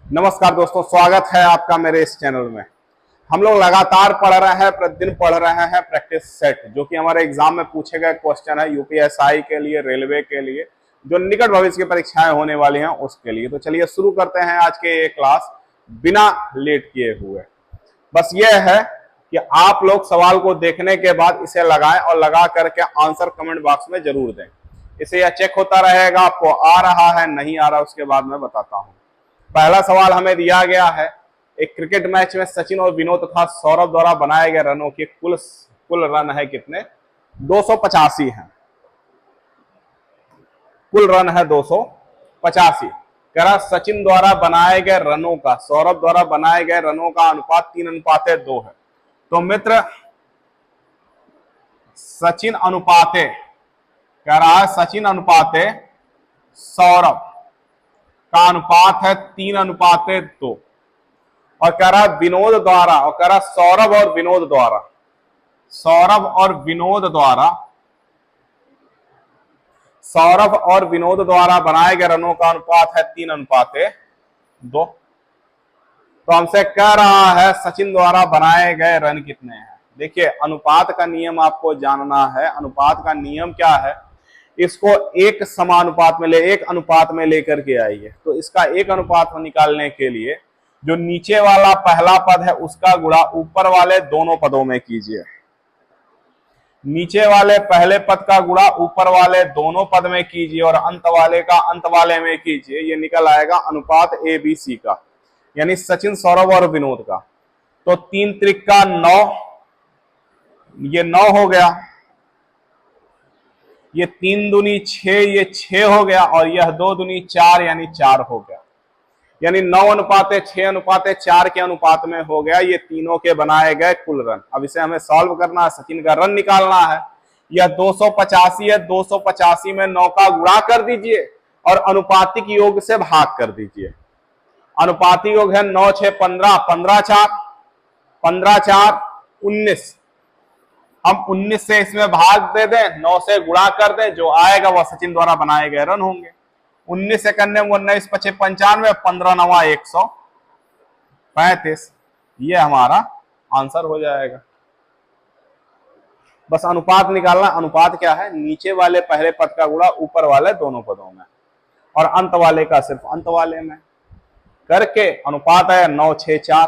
नमस्कार दोस्तों, स्वागत है आपका मेरे इस चैनल में। हम लोग लगातार पढ़ रहे हैं, प्रतिदिन पढ़ रहे हैं प्रैक्टिस सेट, जो कि हमारे एग्जाम में पूछे गए क्वेश्चन है यूपीएसआई के लिए, रेलवे के लिए, जो निकट भविष्य की परीक्षाएं होने वाली हैं उसके लिए। तो चलिए शुरू करते हैं आज के ये क्लास बिना लेट किए हुए। बस ये है कि आप लोग सवाल को देखने के बाद इसे लगाएं और लगा करके आंसर कमेंट बॉक्स में जरूर दें। इसे यह चेक होता रहेगा आपको आ रहा है नहीं आ रहा, उसके बाद मैं बताता हूं। पहला सवाल हमें दिया गया है, एक क्रिकेट मैच में सचिन और विनोद तथा सौरभ द्वारा बनाए गए रनों के कुल रन है कितने? 285 है। कुल रन है 285। कह रहा सचिन द्वारा बनाए गए रनों का, सौरभ द्वारा बनाए गए रनों का अनुपात 3:2 है। तो मित्र सचिन अनुपाते, कह रहा है सचिन अनुपाते सौरभ का अनुपात है 3:2। और कह रहा विनोद द्वारा, और कह रहा सौरभ और विनोद द्वारा, सौरभ और विनोद द्वारा बनाए गए रनों का अनुपात है 3:2। तो हमसे कह रहा है सचिन द्वारा बनाए गए रन कितने हैं। देखिए अनुपात का नियम आपको जानना है। अनुपात का नियम क्या है? इसको एक समानुपात में एक अनुपात में लेकर के आइए। तो इसका एक अनुपात निकालने के लिए जो नीचे वाला पहला पद है उसका गुणा ऊपर वाले दोनों पदों में कीजिए। नीचे वाले पहले पद का गुणा ऊपर वाले दोनों पद में कीजिए और अंत वाले का अंत वाले में कीजिए। ये निकल आएगा अनुपात ABC का, यानी सचिन, सौरभ और विनोद का। तो 3 त्रिका 9, ये 9 हो गया। ये 3 दूनी 6, ये 6 हो गया। और यह 2 दूनी 4, यानी 4 हो गया। यानी 9:6:4 के अनुपात में हो गया। ये तीनों के बनाए गए कुल रन। अब इसे हमें सॉल्व करना है, सचिन का रन निकालना है। यह 285 है, 285 में 9 का गुणा कर दीजिए और अनुपातिक योग से भाग कर दीजिए। अनुपातिक योग है 9 6 15, 15 4 19। हम 19 से इसमें भाग दे दें, 9 से गुणा कर दें, जो आएगा वह सचिन द्वारा बनाए गए रन होंगे। 19 से करने 19 5 95, 15 9 135। ये हमारा आंसर हो जाएगा। बस अनुपात निकालना। अनुपात क्या है? नीचे वाले पहले पद का गुणा ऊपर वाले दोनों पदों में और अंत वाले का सिर्फ अंत वाले में करके अनुपात है 9 6 4।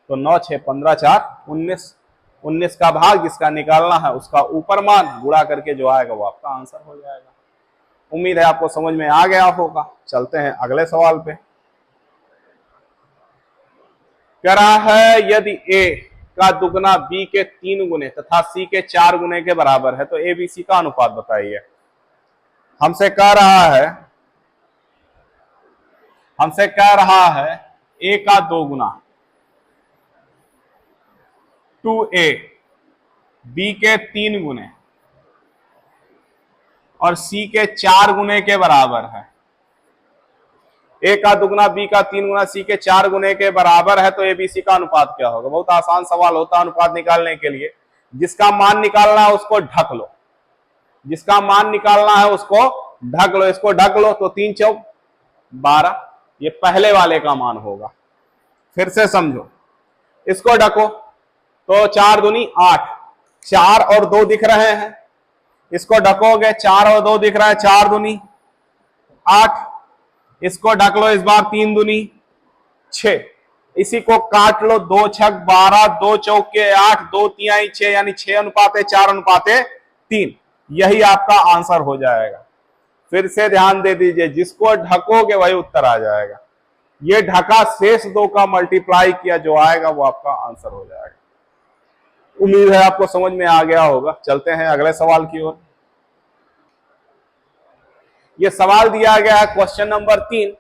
तो 9 6 15 4 19। 19 का भाग जिसका निकालना है उसका ऊपर मान गुणा करके जो आएगा वो आपका आंसर हो जाएगा। उम्मीद है आपको समझ में आ गया होगा। चलते हैं अगले सवाल पे। कह रहा है यदि A का दुगना B के 3 गुने तथा C के 4 गुने के बराबर है तो ABC का अनुपात बताइए। हमसे कह रहा है A का 2 गुना 2A, B के 3 गुने और C के 4 गुने के बराबर है। A का दुगना B का 3 गुना C के 4 गुने के बराबर है तो ABC का अनुपात क्या होगा? बहुत आसान सवाल होता है अनुपात निकालने के लिए। जिसका मान निकालना है उसको ढक लो, जिसका मान निकालना है उसको ढक लो। इसको ढक लो तो 3 चौक 12, ये पहले वाले का मान होगा। फिर से समझो, इसको ढको तो 4 दूनी 8, 4 और 2 दिख रहे हैं। इसको ढकोगे 4 और 2 दिख रहा है, 4 दूनी 8। इसको ढक लो इस बार 3 दूनी 6। इसी को काट लो, 2 छक 12, 2 चौके 8, 2 तिहाई 6, यानी 6:4:3। यही आपका आंसर हो जाएगा। फिर से ध्यान दे दीजिए, जिसको ढकोगे वही उत्तर आ जाएगा। ये ढका शेष 2 का मल्टीप्लाई किया, जो आएगा वो आपका आंसर हो जाएगा। उम्मीद है आपको समझ में आ गया होगा। चलते हैं अगले सवाल की ओर। यह सवाल दिया गया है क्वेश्चन नंबर 3।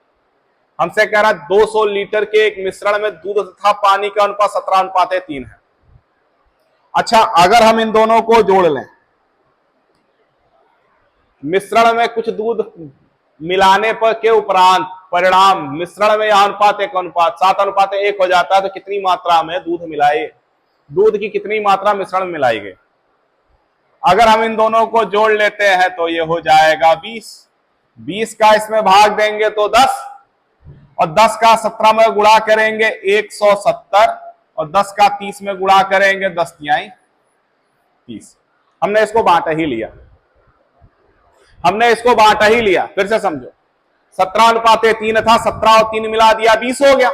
हमसे कह रहा है 200 लीटर के एक मिश्रण में दूध तथा पानी का अनुपात 17:3 है। अच्छा, अगर हम इन दोनों को जोड़ लें, मिश्रण में कुछ दूध मिलाने पर के उपरांत परिणाम मिश्रण में यह अनुपात 7:1 हो जाता है, तो कितनी मात्रा में दूध मिलाए, दूध की कितनी मात्रा मिश्रण में मिलाई गई? अगर हम इन दोनों को जोड़ लेते हैं तो ये हो जाएगा 20। 20 का इसमें भाग देंगे तो 10, और 10 का 17 में गुणा करेंगे 170, और 10 का 30 में गुणा करेंगे 10 तिहाई 30। हमने इसको बांटा ही लिया, हमने इसको बांटा ही लिया। फिर से समझो, 17:3 था, 17 और 3 मिला दिया 20 हो गया।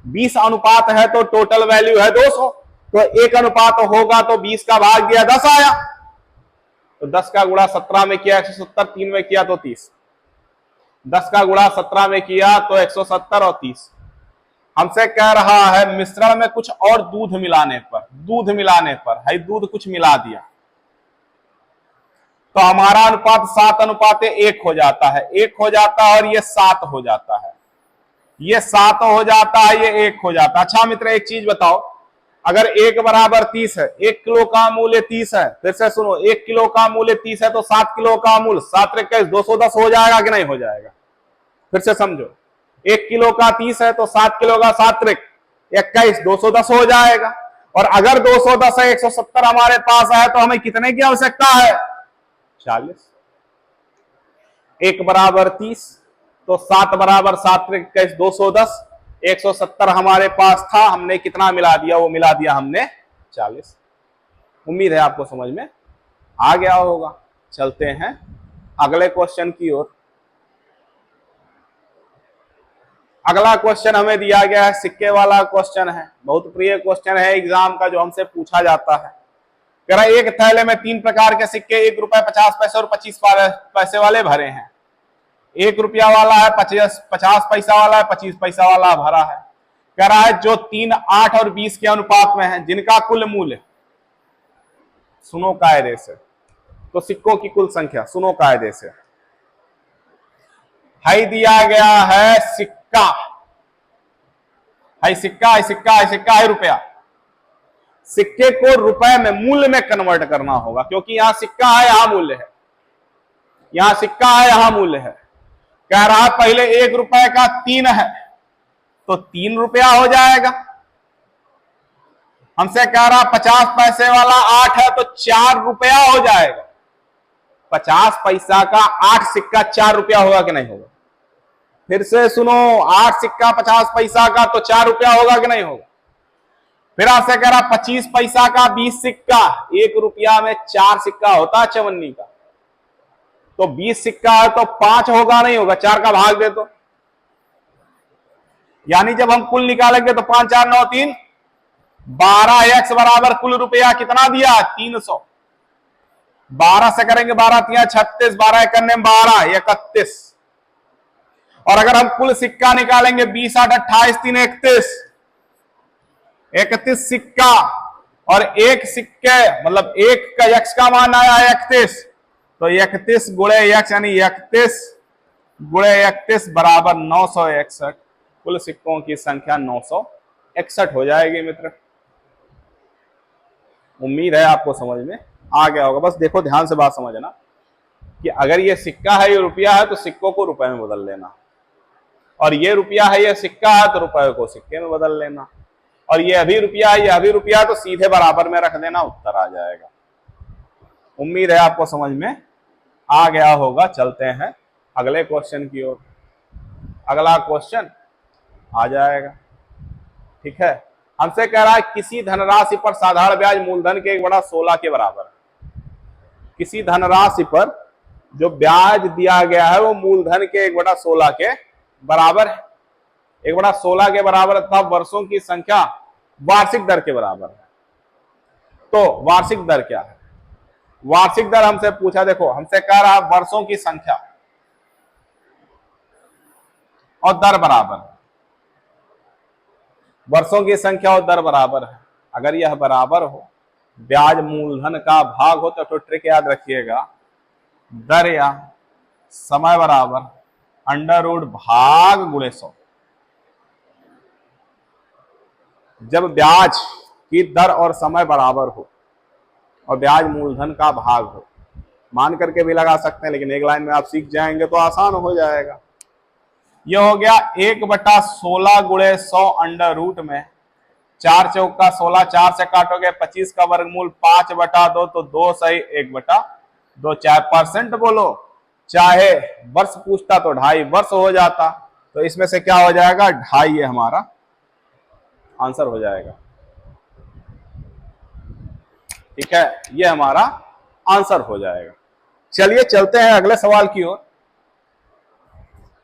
20 अनुपात है तो टोटल वैल्यू है 200, तो 1 अनुपात होगा तो 20 का भाग दिया 10 आया, तो 10 का गुणा 17 में किया 170, 3 में किया तो 30। 10 का गुणा 17 में किया तो 170 और 30। हमसे कह रहा है मिश्रण में कुछ और दूध मिलाने पर, दूध मिलाने पर है, दूध कुछ मिला दिया तो हमारा अनुपात 7:1 हो जाता है, 1 हो जाता है और ये 7 हो जाता है, ये 7 हो जाता है, ये 1 हो जाता है। अच्छा मित्र, एक चीज बताओ, अगर 1 बराबर 30 है, 1 किलो का मूल्य 30 है, फिर से सुनो, 1 किलो का मूल्य 30 है तो 7 किलो का मूल्य 7 × 210 हो जाएगा कि नहीं हो जाएगा? फिर से समझो, 1 किलो का 30 है तो 7 किलो का 7 × 21 210 हो जाएगा। और अगर 210 है, 170 हमारे पास है, तो हमें कितने की आवश्यकता है? 40। 1 बराबर 30 तो 7 बराबर 7 × 21 210, 170 हमारे पास था, हमने कितना मिला दिया? वो मिला दिया हमने 40। उम्मीद है आपको समझ में आ गया होगा। चलते हैं अगले क्वेश्चन की ओर। अगला क्वेश्चन हमें दिया गया है, सिक्के वाला क्वेश्चन है, बहुत प्रिय क्वेश्चन है एग्जाम का, जो हमसे पूछा जाता है। कह रहा एक थैले में 3 प्रकार के सिक्के 1 रुपए 50 पैसे और 25 पैसे वाले भरे हैं। 1 रुपया वाला है, 50 पैसा वाला है, 25 पैसा वाला भरा है। कह रहा है जो 3, 8 और 20 के अनुपात में है, जिनका कुल मूल्य, सुनो कायदे से, तो सिक्कों की कुल संख्या सुनो कायदे से, है दिया गया है सिक्का, है सिक्का, है सिक्का, है सिक्का, है रुपया। सिक्के को रुपए में, मूल्य में कन्वर्ट करना होगा, क्योंकि यहां सिक्का है, यहां मूल्य है, यहां सिक्का है, यहां मूल्य है। कह रहा है पहले 1 रुपए का 3 है तो 3 रुपया हो जाएगा। हमसे कह रहा 50 पैसे वाला 8 है तो 4 रुपया हो जाएगा। 50 पैसा का 8 सिक्का 4 रुपया होगा कि नहीं होगा? फिर से सुनो, 8 सिक्का 50 पैसा का तो 4 रुपया होगा कि नहीं होगा? फिर आपसे कह रहा 25 पैसा का 20 सिक्का, 1 रुपया में 4 सिक्का होता है चवन्नी का, तो 20 सिक्का है तो 5 होगा नहीं होगा? 4 का भाग दे दो, यानी जब हम कुल निकालेंगे तो 5 4 9 3 12x बराबर कुल रुपया कितना दिया? 300। 12 से करेंगे 12 3 36, 12 करने में 12 31। और अगर हम कुल सिक्का निकालेंगे 20 8 28 3 31, 31 सिक्का, और एक सिक्के मतलब एक का x का मान आया 31, तो 31 गुणे x यानी 31 गुणे 31 बराबर 961। कुल सिक्कों की संख्या 961 हो जाएगी मित्र। उम्मीद है आपको समझ में आ गया होगा। बस देखो, ध्यान से बात समझना कि अगर ये सिक्का है, ये रुपया है, तो सिक्कों को रुपए में बदल लेना, और ये रुपया है, ये सिक्का है, तो रुपए को सिक्के में बदल लेना, और ये अभी रुपया है, ये अभी रुपया है, तो सीधे बराबर में रख देना, उत्तर आ जाएगा। उम्मीद है आपको समझ में आ गया होगा। चलते हैं अगले क्वेश्चन की ओर। अगला क्वेश्चन आ जाएगा, ठीक है। हमसे कह रहा है किसी धनराशि पर साधारण ब्याज मूलधन के 1/16 के बराबर है। किसी धनराशि पर जो ब्याज दिया गया है वो मूलधन के 1/16 के बराबर है। 1/16 के बराबर तथा वर्षों की संख्या वार्षिक दर के बराबर है। तो वार्षिक दर क्या है? वार्षिक दर हमसे पूछा, देखो हमसे कह रहा है वर्षों की संख्या और दर बराबर है। वर्षों की संख्या और दर बराबर है। अगर यह बराबर हो, ब्याज मूलधन का भाग हो, तो ट्रिक याद रखिएगा, दर या समय बराबर √ भाग गुणे 100। जब ब्याज की दर और समय बराबर हो और ब्याज मूलधन का भाग हो, मान करके भी लगा सकते हैं, लेकिन एक लाइन में आप सीख जाएंगे तो आसान हो जाएगा। यह हो गया 1/16 गुणे 100 √ में 4 चौका 16, 4 से काटोगे 25 का वर्गमूल 5/2, तो 2 सही 1/2। चाहे परसेंट बोलो, चाहे वर्ष पूछता तो 2.5 वर्ष हो जाता। तो इसमें से क्या हो जाएगा, 2.5 ये हमारा आंसर हो जाएगा। ठीक है, ये हमारा आंसर हो जाएगा। चलिए चलते हैं अगले सवाल की ओर।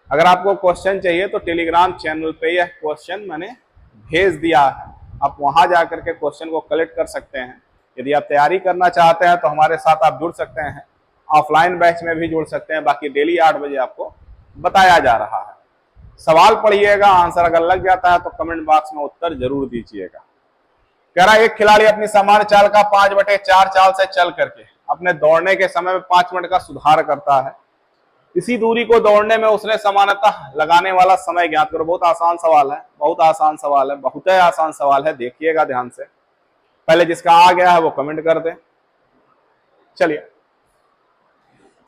अगर आपको क्वेश्चन चाहिए तो टेलीग्राम चैनल पे यह क्वेश्चन मैंने भेज दिया है, आप वहां जाकर के क्वेश्चन को कलेक्ट कर सकते हैं। यदि आप तैयारी करना चाहते हैं तो हमारे साथ आप जुड़ सकते हैं, ऑफलाइन बैच में भी जुड़ सकते हैं। बाकी डेली 8 बजे आपको बताया जा रहा है। सवाल पढ़िएगा, आंसर अगर लग जाता है तो कमेंट बॉक्स में उत्तर जरूर दीजिएगा। कह रहा है एक खिलाड़ी अपनी सामान्य चाल का 5/4 चाल से चल करके अपने दौड़ने के समय में 5 मिनट का सुधार करता है। इसी दूरी को दौड़ने में उसने सामान्यतः लगाने वाला समय ज्ञात करो। बहुत आसान सवाल है, बहुत आसान सवाल है, बहुत ही आसान सवाल है, देखिएगा ध्यान से। पहले जिसका आ गया है वो कमेंट कर दे। चलिए,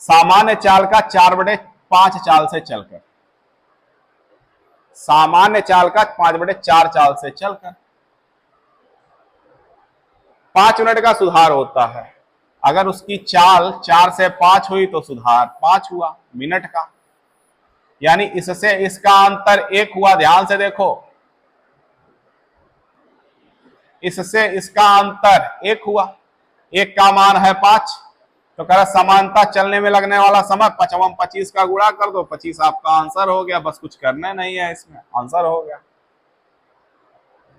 सामान्य चाल का 4/5 चाल से चलकर, सामान्य चाल का 5/4 चाल से चलकर 5 मिनट का सुधार होता है। अगर उसकी चाल 4 से 5 हुई तो सुधार 5 हुआ मिनट का, यानी इससे इसका अंतर 1 हुआ। ध्यान से देखो, इससे इसका अंतर 1 हुआ, 1 का मान है 5। तो कह रहा समानता चलने में लगने वाला समय 5 25 का गुणा कर दो, 25 आपका आंसर हो गया। बस कुछ करना नहीं है, इसमें आंसर हो गया।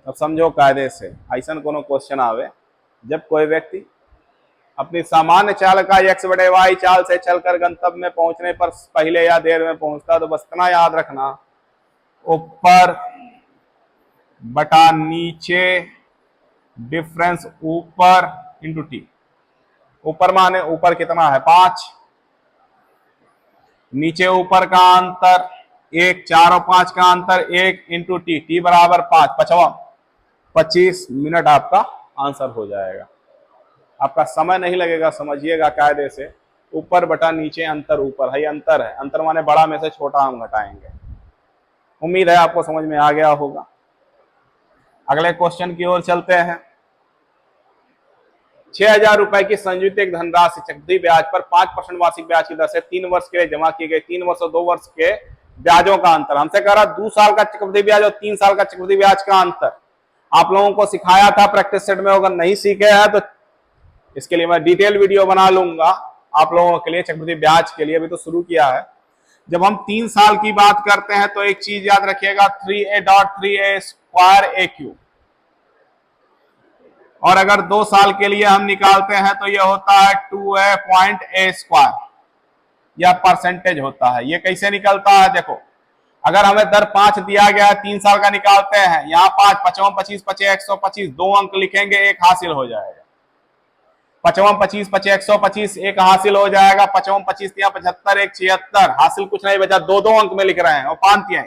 अब समझो कायदे से, ऐसा कोनो क्वेश्चन आवे जब कोई व्यक्ति अपनी सामान्य चाल का x/y चाल से चलकर गंतव्य में पहुंचने पर पहले या देर में पहुंचता, तो बस इतना याद रखना, ऊपर बटा नीचे डिफरेंस ऊपर इंटू टी। ऊपर माने ऊपर कितना है 5, नीचे ऊपर का अंतर 1, 4 और 5 का अंतर 1 इंटू टी, टी बराबर 5, 25 मिनट आपका आंसर हो जाएगा। आपका समय नहीं लगेगा, समझिएगा कायदे से। ऊपर बटा नीचे अंतर ऊपर है, अंतर है, अंतर माने बड़ा में से छोटा हम घटाएंगे। उम्मीद है आपको समझ में आ गया होगा। अगले क्वेश्चन की ओर चलते हैं। 6,000 रुपए की संयुक्त धनराशि चक्रवृद्धि ब्याज पर 5% वार्षिक ब्याज की दर से 3 वर्ष के लिए जमा की गई। 3 वर्ष और 2 वर्ष के ब्याजों का अंतर। हमसे कह रहा 2 साल का चक्रवृद्धि ब्याज और 3 साल का चक्रवृद्धि ब्याज का अंतर। आप लोगों को सिखाया था प्रैक्टिस सेट में, अगर नहीं सीखे हैं तो इसके लिए मैं डिटेल वीडियो बना लूंगा आप लोगों के लिए, चक्रवृद्धि ब्याज के लिए। अभी तो शुरू किया है। जब हम 3 साल की बात करते हैं तो एक चीज याद रखिएगा, 3a.3a² AQ। और अगर 2 साल के लिए हम निकालते हैं तो यह होता है 2a.a², यह परसेंटेज होता है। ये कैसे निकलता है देखो, अगर हमें दर 5 दिया गया है, 3 साल का निकालते हैं, यहाँ 5, 5 25 5 125, 2 अंक लिखेंगे, 1 हासिल हो जाएगा। 5 25 5 125, 1 हासिल हो जाएगा। 5 25 75, 1 76, हासिल कुछ नहीं बचा, 2 अंक में लिख रहे हैं और पांतियां।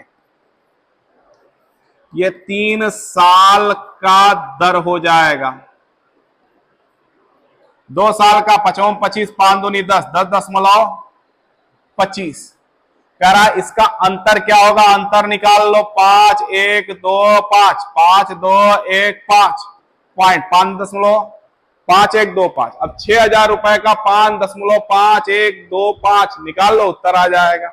ये 3 साल का दर हो जाएगा। 2 साल का 5 25, 5 दूनी 10, 10.25। कह रहा है इसका अंतर क्या होगा, अंतर निकाल लो। 5 1 2 5, 5 2 1 5, पॉइंट 5.5125। अब 6,000 रुपए का 5.5125 निकाल लो, उत्तर आ जाएगा।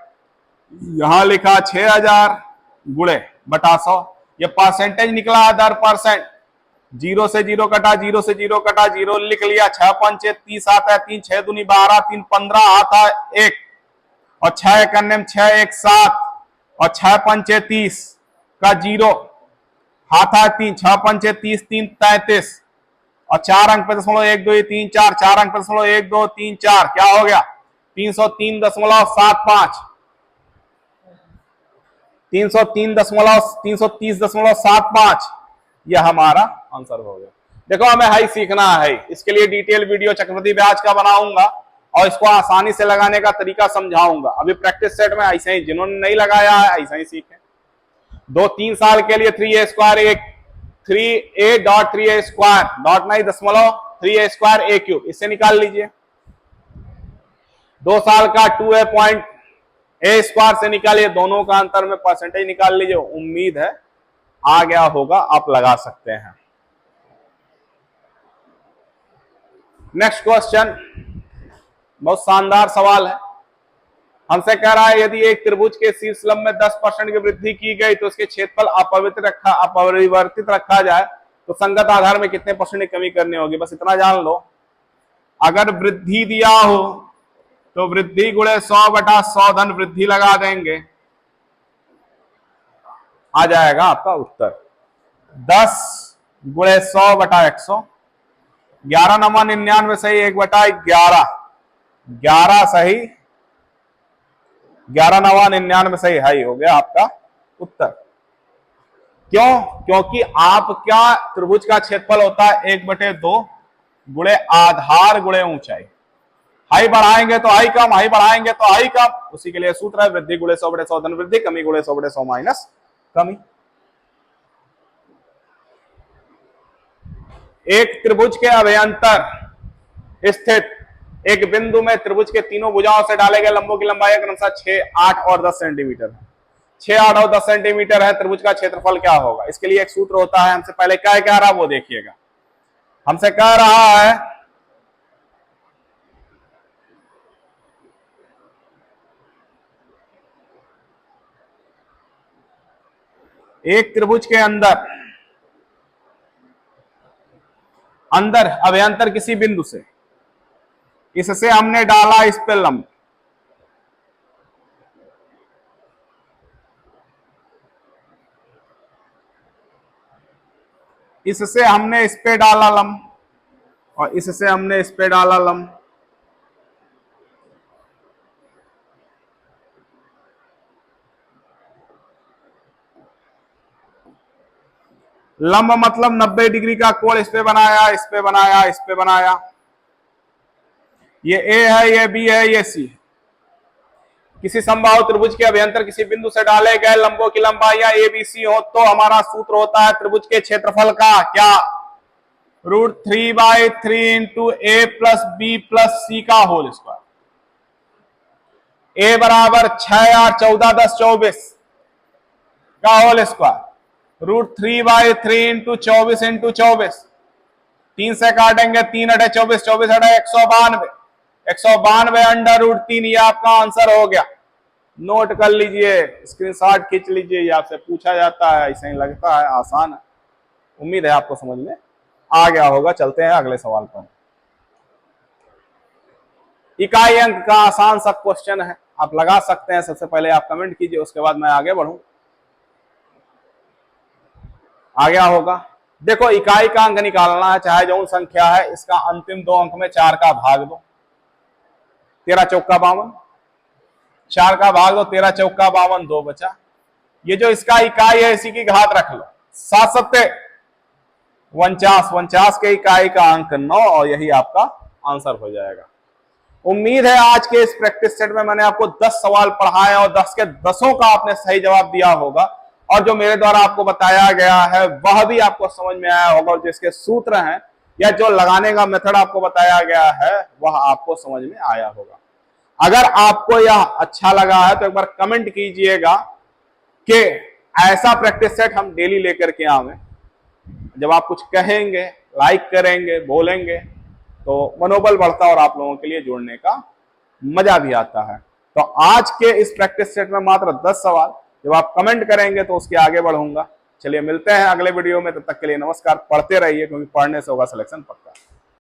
यहां लिखा 6,000 गुणे बटा 100, ये परसेंटेज निकला, दर परसेंट। 0 से 0 कटा, 0 से 0 कटा, 0 लिख लिया। 6 पंचे 30 आता है, 3 6 दूनी 12, 3 15 आता है 1, और 6 करने में 6 1 7, और 6 पंचे 30 का 0 हाथ है 3, 6 पंचे 30, 3 33, और 4 अंक पे 1 2 3 4, 4 अंक पे 1 2 3 4, क्या हो गया 303.75, 330.75, यह हमारा आंसर हो गया। देखो हमें हाई सीखना है, इसके लिए डिटेल वीडियो चक्रवृद्धि ब्याज का बनाऊंगा और इसको आसानी से लगाने का तरीका समझाऊंगा। अभी प्रैक्टिस सेट में ऐसे ही, जिन्होंने नहीं लगाया है ऐसे ही सीखे। 2-3 साल के लिए 3a² 3a.3a² डॉट नहीं 3a² AQ, इससे निकाल लीजिए। 2 साल का 2a.a² से निकालिए, दोनों का अंतर में परसेंटेज निकाल लीजिए। उम्मीद है आ गया होगा, आप लगा सकते हैं। नेक्स्ट क्वेश्चन बहुत शानदार सवाल है। हमसे कह रहा है यदि एक त्रिभुज के शीर्ष लंब में 10% की वृद्धि की गई तो उसके क्षेत्रफल अपरिवर्तित रखा जाए तो संगत आधार में कितने % की कमी करनी होगी। बस इतना जान लो, अगर वृद्धि दिया हो तो वृद्धि गुणे 100/100 धन वृद्धि लगा देंगे, आ जाएगा आपका उत्तर 10 गुणे 100/100। 11 नवा 99 सही 1/11, 11 सही 11 नवा 99 सही है, हो गया आपका उत्तर। क्यों? क्योंकि आपका त्रिभुज का क्षेत्रफल होता है 1/2 गुणे आधार गुणे ऊंचाई। हाई बढ़ाएंगे तो हाई कम, हाई बढ़ाएंगे तो हाई कम, उसी के लिए सूत्र है वृद्धि गुणे 100/100 धन वृद्धि, कमी गुणे 100/100 माइनस कमी। एक त्रिभुज के अभ्यंतर स्थित एक बिंदु में त्रिभुज के तीनों भुजाओं से डाले गए लंबों की लंबाई क्रमशः 6, 8 और 10 सेंटीमीटर है। 6, 8 और 10 सेंटीमीटर है, त्रिभुज का क्षेत्रफल क्या होगा? इसके लिए एक सूत्र होता है। हमसे पहले क्या कह रहा है वो देखिएगा। हमसे कह रहा है एक त्रिभुज के अंदर अभ्यंतर किसी बिंदु से, इससे हमने डाला इस पे लंब, इससे हमने इस पे डाला लंब और इससे हमने इस पे डाला लंब। लंब मतलब 90 डिग्री का कोण इस पे बनाया, इस पे बनाया, इस पे बनाया। ये ए है, ये बी है, ये सी। किसी समबाहु त्रिभुज के अभ्यंतर किसी बिंदु से डाले गए लंबों की लंबाइयां ए बी सी हो तो हमारा सूत्र होता है त्रिभुज के क्षेत्रफल का क्या? √3/3 इंटू ए प्लस बी प्लस सी का होल स्क्वायर। ए बराबर 6, 8, 14, 10, 24 का होल स्क्वायर, √3/3 इंटू 24 इंटू 24, 3 से काटेंगे 3 × 24, 24 × 192, 192 √3, ये आपका आंसर हो गया। नोट कर लीजिए, स्क्रीनशॉट खींच लीजिए, ये आपसे पूछा जाता है, ऐसा ही लगता है, आसान है। उम्मीद है आपको समझ में आ गया होगा। चलते हैं अगले सवाल पर। इकाई अंक का आसान सा क्वेश्चन है, आप लगा सकते हैं। सबसे पहले आप कमेंट कीजिए, उसके बाद मैं आगे बढ़ूं। आ गया होगा। देखो, इकाई का अंक निकालना है, चाहे जो संख्या है, इसका अंतिम 2 अंक में 4 का भाग दो, 13 चौका 52, 4 का भाग दो, 13 चौका 52, 2 बचा। ये जो इसका इकाई है इसी की घात रख लो, 7 सत्ते 49, 49 के इकाई का अंक 9 और यही आपका आंसर हो जाएगा। उम्मीद है आज के इस प्रैक्टिस सेट में मैंने आपको 10 सवाल पढ़ाए और 10 के 10 का आपने सही जवाब दिया होगा और जो मेरे द्वारा आपको बताया गया है वह भी आपको समझ में आया होगा और जिसके सूत्र हैं या जो लगाने का मेथड आपको बताया गया है वह आपको समझ में आया होगा। अगर आपको यह अच्छा लगा है तो एक बार कमेंट कीजिएगा कि ऐसा प्रैक्टिस सेट हम डेली लेकर के आवे। जब आप कुछ कहेंगे, लाइक करेंगे, बोलेंगे तो मनोबल बढ़ता है और आप लोगों के लिए जुड़ने का मजा भी आता है। तो आज के इस प्रैक्टिस सेट में मात्र 10 सवाल, जब आप कमेंट करेंगे तो उसके आगे बढ़ूंगा। चलिए मिलते हैं अगले वीडियो में, तब तक के लिए नमस्कार। पढ़ते रहिए क्योंकि पढ़ने से होगा सिलेक्शन पक्का।